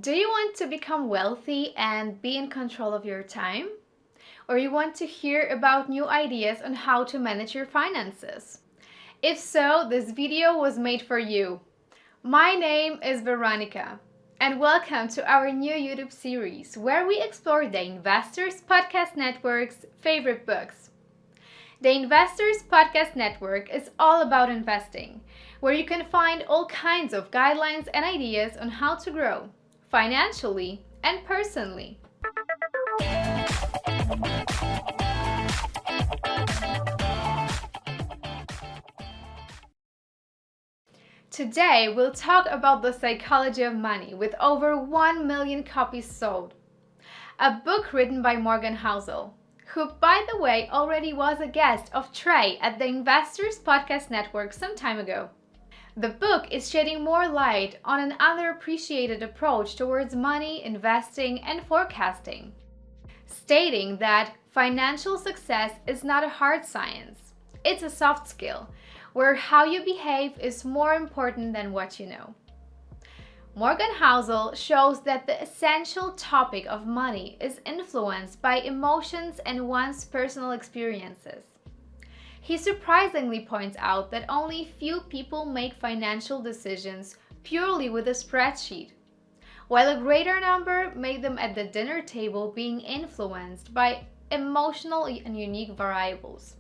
Do you want to become wealthy and be in control of your time? Or you want to hear about new ideas on how to manage your finances? If so, this video was made for you. My name is Weronika, and welcome to our new YouTube series where we explore the Investors Podcast Network's favorite books. The Investors Podcast Network is all about investing, where you can find all kinds of guidelines and ideas on how to grow financially and personally. Today, we'll talk about the psychology of money with over 1 million copies sold. A book written by Morgan Housel, who, by the way, already was a guest of Trey at the Investors Podcast Network some time ago. The book is shedding more light on an underappreciated approach towards money, investing, and forecasting, stating that financial success is not a hard science. It's a soft skill, where how you behave is more important than what you know. Morgan Housel shows that the essential topic of money is influenced by emotions and one's personal experiences. He surprisingly points out that only few people make financial decisions purely with a spreadsheet, while a greater number make them at the dinner table being influenced by emotional and unique variables.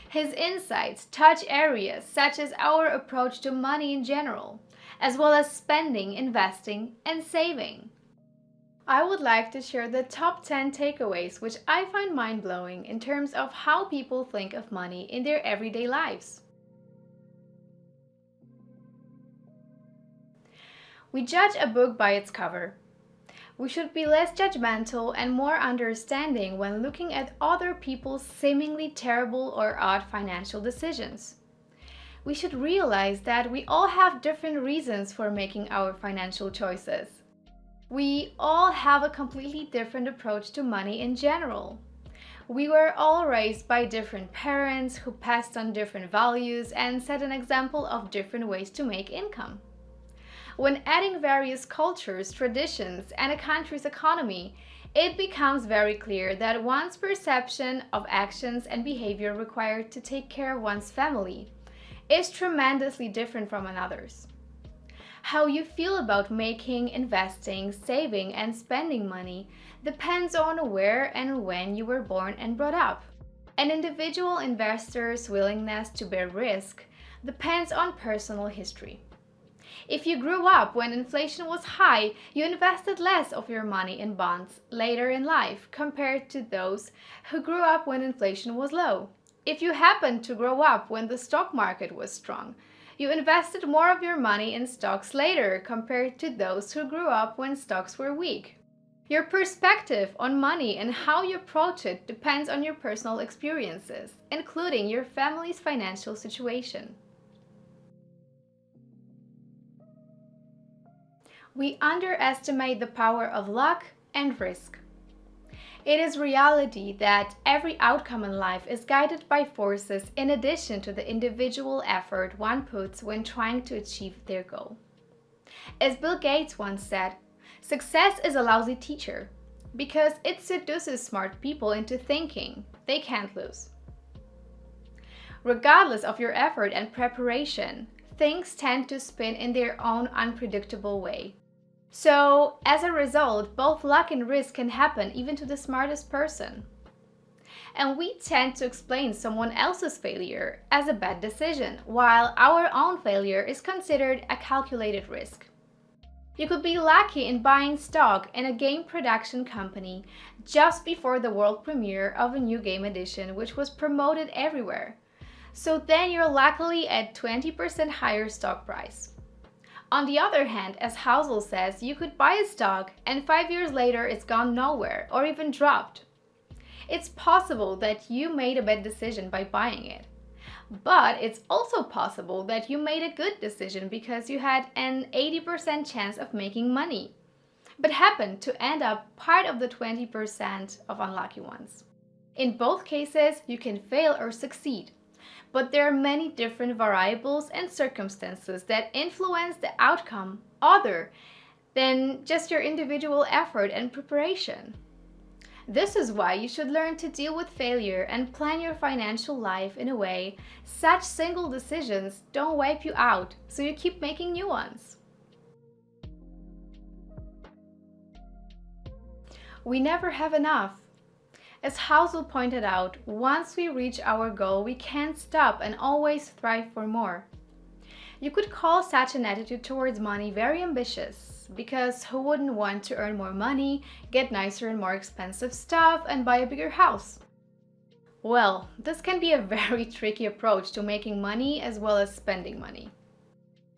His insights touch areas such as our approach to money in general, as well as spending, investing, and saving. I would like to share the top 10 takeaways which I find mind-blowing in terms of how people think of money in their everyday lives. We judge a book by its cover. We should be less judgmental and more understanding when looking at other people's seemingly terrible or odd financial decisions. We should realize that we all have different reasons for making our financial choices. We all have a completely different approach to money in general. We were all raised by different parents who passed on different values and set an example of different ways to make income. When adding various cultures, traditions, and a country's economy, it becomes very clear that one's perception of actions and behavior required to take care of one's family is tremendously different from another's. How you feel about making, investing, saving, and spending money depends on where and when you were born and brought up. An individual investor's willingness to bear risk depends on personal history. If you grew up when inflation was high, you invested less of your money in bonds later in life compared to those who grew up when inflation was low. If you happened to grow up when the stock market was strong, you invested more of your money in stocks later compared to those who grew up when stocks were weak. Your perspective on money and how you approach it depends on your personal experiences, including your family's financial situation. We underestimate the power of luck and risk. It is reality that every outcome in life is guided by forces in addition to the individual effort one puts when trying to achieve their goal. As Bill Gates once said, success is a lousy teacher because it seduces smart people into thinking they can't lose. Regardless of your effort and preparation, things tend to spin in their own unpredictable way. So, as a result, both luck and risk can happen even to the smartest person. And we tend to explain someone else's failure as a bad decision, while our own failure is considered a calculated risk. You could be lucky in buying stock in a game production company just before the world premiere of a new game edition, which was promoted everywhere. So then you're luckily at 20% higher stock price. On the other hand, as Housel says, you could buy a stock and 5 years later it's gone nowhere or even dropped. It's possible that you made a bad decision by buying it. But it's also possible that you made a good decision because you had an 80% chance of making money, but happened to end up part of the 20% of unlucky ones. In both cases, you can fail or succeed. But there are many different variables and circumstances that influence the outcome other than just your individual effort and preparation. This is why you should learn to deal with failure and plan your financial life in a way such single decisions don't wipe you out, so you keep making new ones. We never have enough. As Housel pointed out, once we reach our goal, we can't stop and always strive for more. You could call such an attitude towards money very ambitious, because who wouldn't want to earn more money, get nicer and more expensive stuff, and buy a bigger house? Well, this can be a very tricky approach to making money as well as spending money.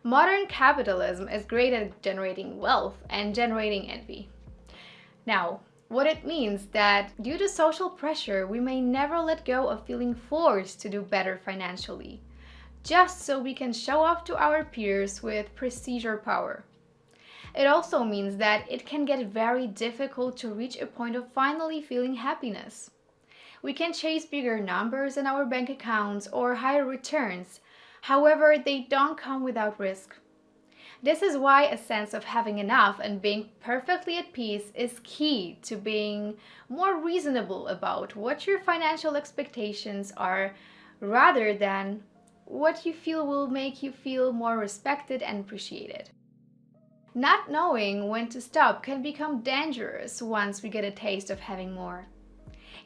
Modern capitalism is great at generating wealth and generating envy. Now, what it means that due to social pressure, we may never let go of feeling forced to do better financially, just so we can show off to our peers with prestige or power. It also means that it can get very difficult to reach a point of finally feeling happiness. We can chase bigger numbers in our bank accounts or higher returns, however, they don't come without risk. This is why a sense of having enough and being perfectly at peace is key to being more reasonable about what your financial expectations are, rather than what you feel will make you feel more respected and appreciated. Not knowing when to stop can become dangerous once we get a taste of having more.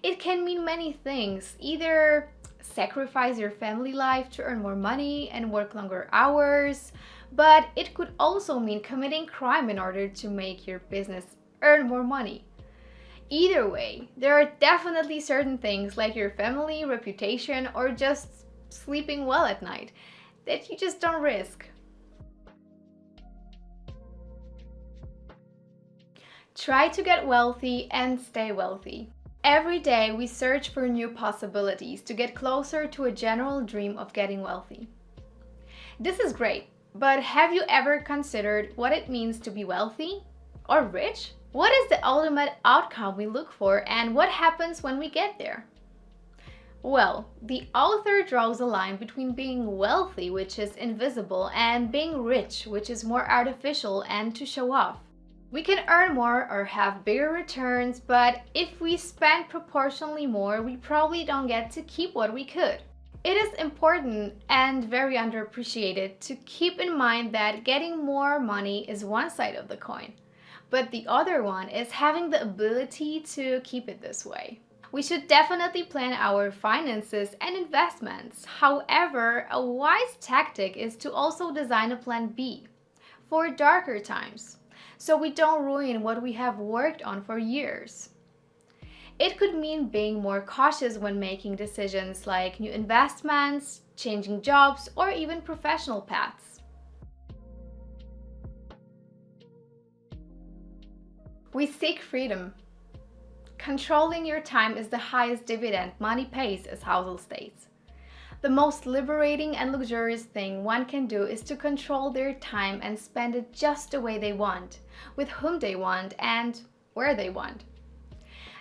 It can mean many things, either sacrifice your family life to earn more money and work longer hours, but it could also mean committing crime in order to make your business earn more money. Either way, there are definitely certain things like your family, reputation, or just sleeping well at night that you just don't risk. Try to get wealthy and stay wealthy. Every day we search for new possibilities to get closer to a general dream of getting wealthy. This is great, but have you ever considered what it means to be wealthy or rich? What is the ultimate outcome we look for, and what happens when we get there? Well, the author draws a line between being wealthy, which is invisible, and being rich, which is more artificial and to show off. We can earn more or have bigger returns, but if we spend proportionally more, we probably don't get to keep what we could. It is important and very underappreciated to keep in mind that getting more money is one side of the coin, but the other one is having the ability to keep it this way. We should definitely plan our finances and investments. However, a wise tactic is to also design a plan B for darker times, so we don't ruin what we have worked on for years. It could mean being more cautious when making decisions like new investments, changing jobs, or even professional paths. We seek freedom. Controlling your time is the highest dividend money pays, as Housel states. The most liberating and luxurious thing one can do is to control their time and spend it just the way they want, with whom they want, and where they want.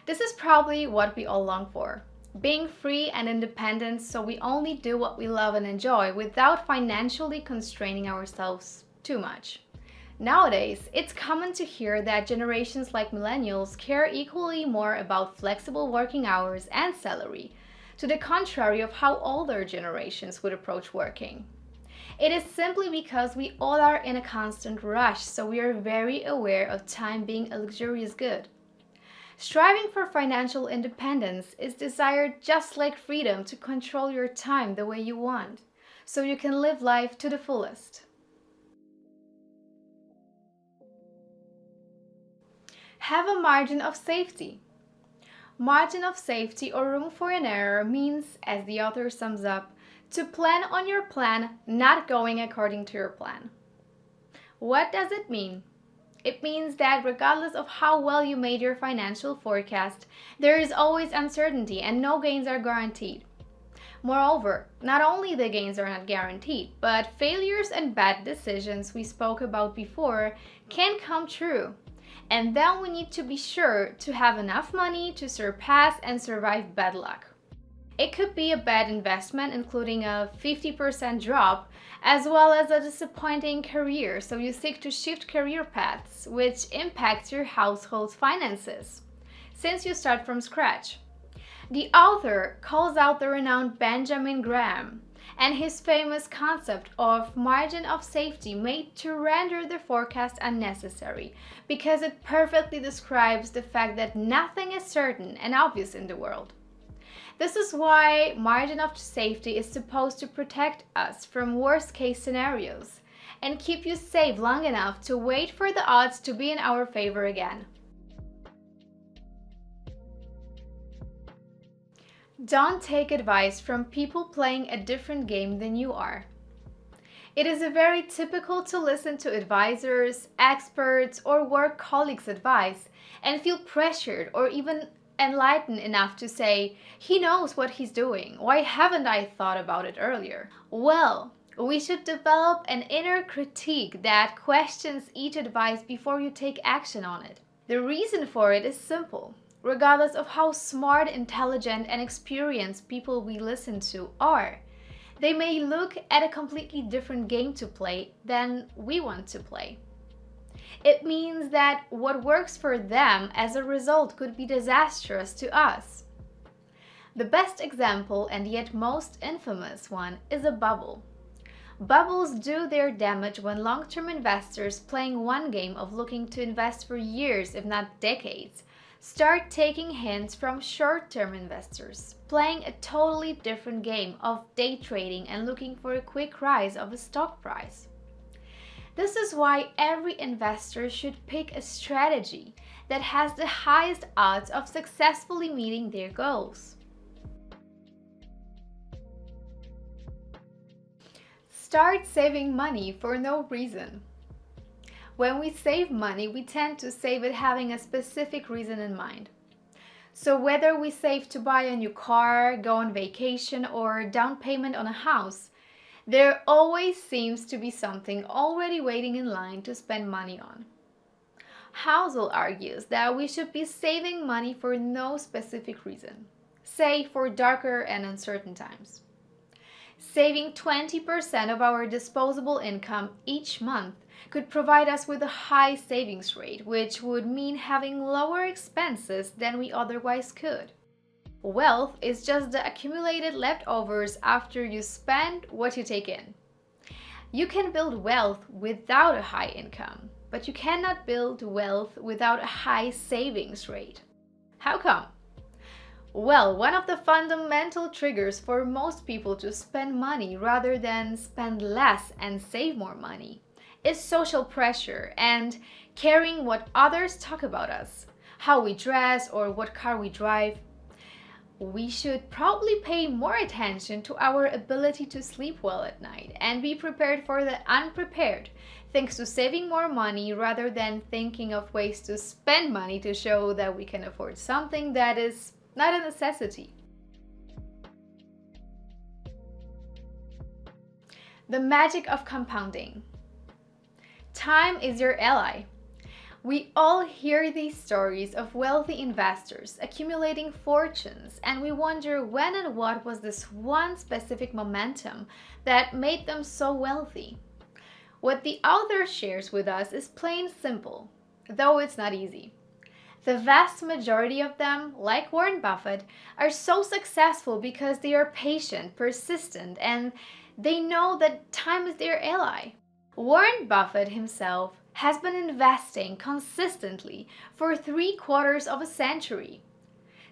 This is probably what we all long for, being free and independent, so we only do what we love and enjoy without financially constraining ourselves too much. Nowadays, it's common to hear that generations like millennials care equally more about flexible working hours and salary, to the contrary of how older generations would approach working. It is simply because we all are in a constant rush, so we are very aware of time being a luxurious good. Striving for financial independence is desired just like freedom to control your time the way you want, so you can live life to the fullest. Have a margin of safety. Margin of safety or room for an error means, as the author sums up, to plan on your plan not going according to your plan. What does it mean? It means that regardless of how well you made your financial forecast, there is always uncertainty and no gains are guaranteed. Moreover, not only the gains are not guaranteed, but failures and bad decisions we spoke about before can come true. And then we need to be sure to have enough money to surpass and survive bad luck. It could be a bad investment, including a 50% drop, as well as a disappointing career, so you seek to shift career paths, which impacts your household's finances, since you start from scratch. The author calls out the renowned Benjamin Graham and his famous concept of margin of safety made to render the forecast unnecessary, because it perfectly describes the fact that nothing is certain and obvious in the world. This is why margin of safety is supposed to protect us from worst-case scenarios and keep you safe long enough to wait for the odds to be in our favor again. Don't take advice from people playing a different game than you are. It is very typical to listen to advisors, experts, or work colleagues' advice and feel pressured or even enlightened enough to say, "He knows what he's doing. Why haven't I thought about it earlier?" Well, we should develop an inner critique that questions each advice before you take action on it. The reason for it is simple. Regardless of how smart, intelligent, and experienced people we listen to are, they may look at a completely different game to play than we want to play. It means that what works for them as a result could be disastrous to us. The best example, and yet most infamous one, is a bubble. Bubbles do their damage when long-term investors playing one game of looking to invest for years, if not decades, start taking hints from short-term investors, playing a totally different game of day trading and looking for a quick rise of a stock price. This is why every investor should pick a strategy that has the highest odds of successfully meeting their goals. Start saving money for no reason. When we save money, we tend to save it having a specific reason in mind. So whether we save to buy a new car, go on vacation, or down payment on a house, there always seems to be something already waiting in line to spend money on. Housel argues that we should be saving money for no specific reason, say for darker and uncertain times. Saving 20% of our disposable income each month could provide us with a high savings rate, which would mean having lower expenses than we otherwise could. Wealth is just the accumulated leftovers after you spend what you take in. You can build wealth without a high income, but you cannot build wealth without a high savings rate. How come? Well, one of the fundamental triggers for most people to spend money rather than spend less and save more money is social pressure and caring what others talk about us, how we dress, or what car we drive. We should probably pay more attention to our ability to sleep well at night and be prepared for the unprepared, thanks to saving more money rather than thinking of ways to spend money to show that we can afford something that is not a necessity. The magic of compounding. Time is your ally. We all hear these stories of wealthy investors accumulating fortunes, and we wonder when and what was this one specific momentum that made them so wealthy. What the author shares with us is plain simple, though it's not easy. The vast majority of them, like Warren Buffett, are so successful because they are patient, persistent, and they know that time is their ally. Warren Buffett himself has been investing consistently for 3/4 of a century.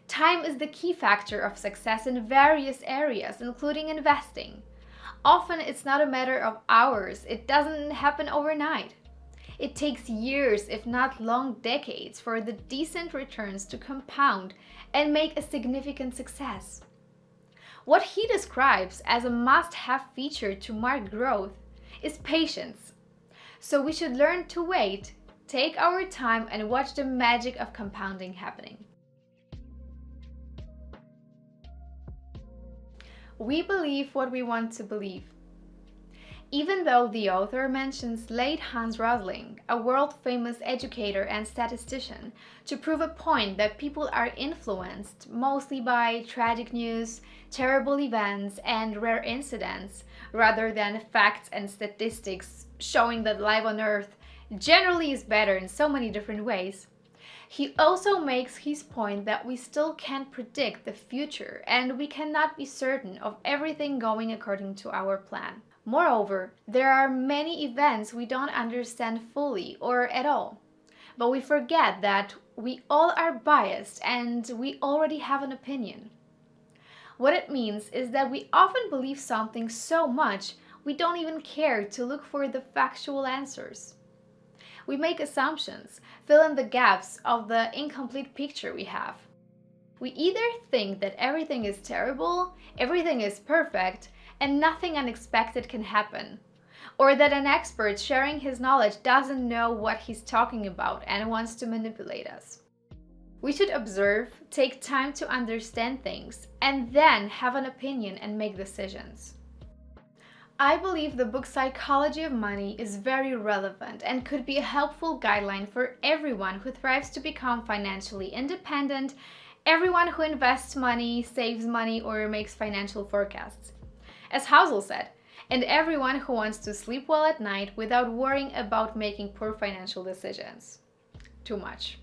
Time is the key factor of success in various areas, including investing. Often it's not a matter of hours, it doesn't happen overnight. It takes years, if not long decades, for the decent returns to compound and make a significant success. What he describes as a must-have feature to mark growth is patience. So we should learn to wait, take our time, and watch the magic of compounding happening. We believe what we want to believe. Even though the author mentions late Hans Rosling, a world-famous educator and statistician, to prove a point that people are influenced mostly by tragic news, terrible events, and rare incidents, rather than facts and statistics showing that life on Earth generally is better in so many different ways, he also makes his point that we still can't predict the future and we cannot be certain of everything going according to our plan. Moreover, there are many events we don't understand fully or at all. But we forget that we all are biased and we already have an opinion. What it means is that we often believe something so much we don't even care to look for the factual answers. We make assumptions, fill in the gaps of the incomplete picture we have. We either think that everything is terrible, everything is perfect, and nothing unexpected can happen, or that an expert sharing his knowledge doesn't know what he's talking about and wants to manipulate us. We should observe, take time to understand things, and then have an opinion and make decisions. I believe the book Psychology of Money is very relevant and could be a helpful guideline for everyone who thrives to become financially independent, everyone who invests money, saves money, or makes financial forecasts. As Housel said, and everyone who wants to sleep well at night without worrying about making poor financial decisions. Too much.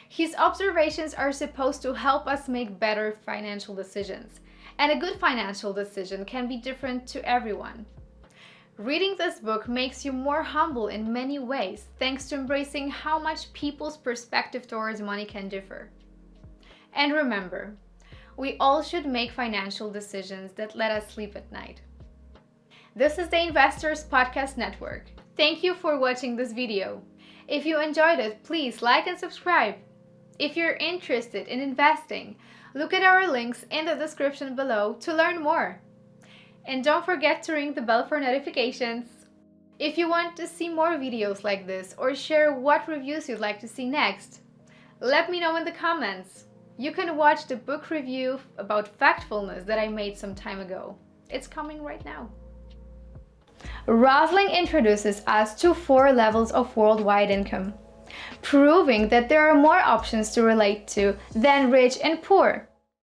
His observations are supposed to help us make better financial decisions, and a good financial decision can be different to everyone. Reading this book makes you more humble in many ways, thanks to embracing how much people's perspective towards money can differ. And remember, we all should make financial decisions that let us sleep at night. This is the Investors Podcast Network. Thank you for watching this video. If you enjoyed it, please like and subscribe. If you're interested in investing, look at our links in the description below to learn more. And don't forget to ring the bell for notifications. If you want to see more videos like this or share what reviews you'd like to see next, let me know in the comments. You can watch the book review about factfulness that I made some time ago. It's coming right now. Rosling introduces us to 4 levels of worldwide income, proving that there are more options to relate to than rich and poor.